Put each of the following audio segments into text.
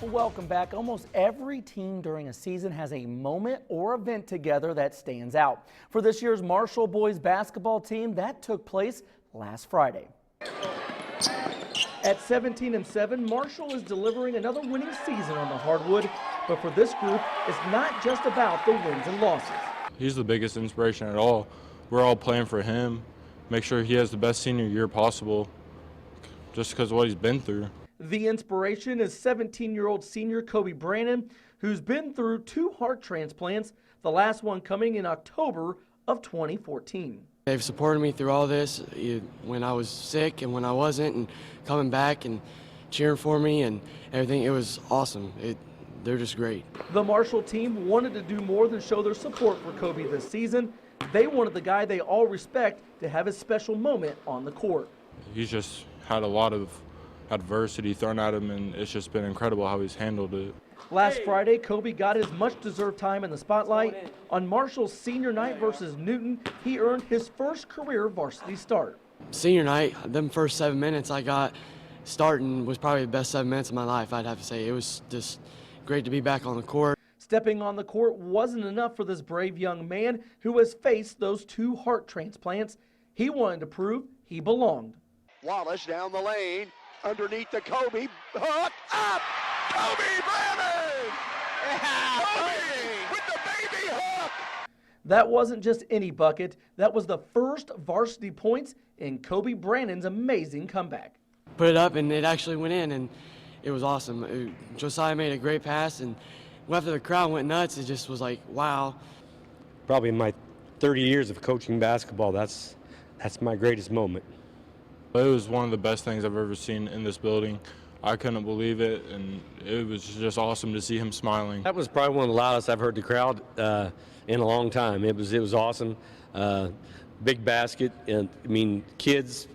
Welcome back. Almost every team during a season has a moment or event together that stands out. For this year's Marshall boys basketball team, that took place last Friday. At 17-7, Marshall is delivering another winning season on the hardwood, but for this group, it's not just about the wins and losses. He's the biggest inspiration at all. We're all playing for him, make sure he has the best senior year possible, just because of what he's been through. The inspiration is 17-year-old senior Brannan, who's been through 2 heart transplants, the last one coming in October of 2014. They've supported me through all this, when I was sick and when I wasn't, and coming back and cheering for me and everything. It was awesome. They're just great. The Marshall team wanted to do more than show their support for Kobe this season. They wanted the guy they all respect to have his special moment on the court. He's just had a lot of adversity thrown at him, and it's just been incredible how he's handled it. Last Friday, Kobe got his much-deserved time in the spotlight. On Marshall's senior night versus Newton, he earned his first career varsity start. Senior night, them first 7 minutes I got starting was probably the best 7 minutes of my life, I'd have to say. It was just great to be back on the court. Stepping on the court wasn't enough for this brave young man who has faced those 2 heart transplants. He wanted to prove he belonged. Wallace down the lane, underneath the Kobe, hook, up! Kobe Brannan! Kobe with the baby hook! That wasn't just any bucket. That was the first varsity points in Kobe Brannan's amazing comeback. Put it up and it actually went in, and it was awesome. Josiah made a great pass, and after the crowd went nuts, it just was like, wow. Probably in my 30 years of coaching basketball, that's my greatest moment. It was one of the best things I've ever seen in this building. I couldn't believe it, and it was just awesome to see him smiling. That was probably one of the loudest I've heard the crowd in a long time. It was awesome. Big basket, and I mean, kids,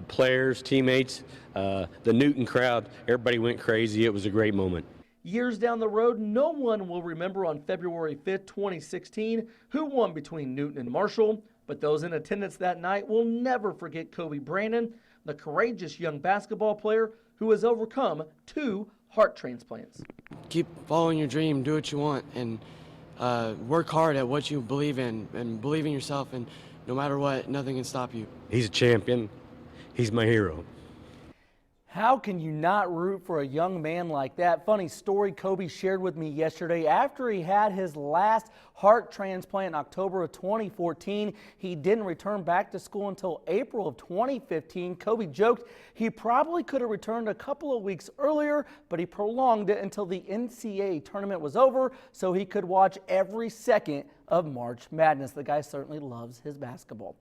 players, teammates, the Newton crowd, everybody went crazy. It was a great moment. Years down the road, no one will remember on February 5th, 2016, who won between Newton and Marshall, but those in attendance that night will never forget Kobe Brannan, the courageous young basketball player who has overcome 2 heart transplants. Keep following your dream, do what you want, and work hard at what you believe in, and believe in yourself, and no matter what, nothing can stop you. He's a champion. He's my hero. How can you not root for a young man like that? Funny story Kobe shared with me yesterday. After he had his last heart transplant in October of 2014, he didn't return back to school until April of 2015. Kobe joked he probably could have returned a couple of weeks earlier, but he prolonged it until the NCAA tournament was over so he could watch every second of March Madness. The guy certainly loves his basketball.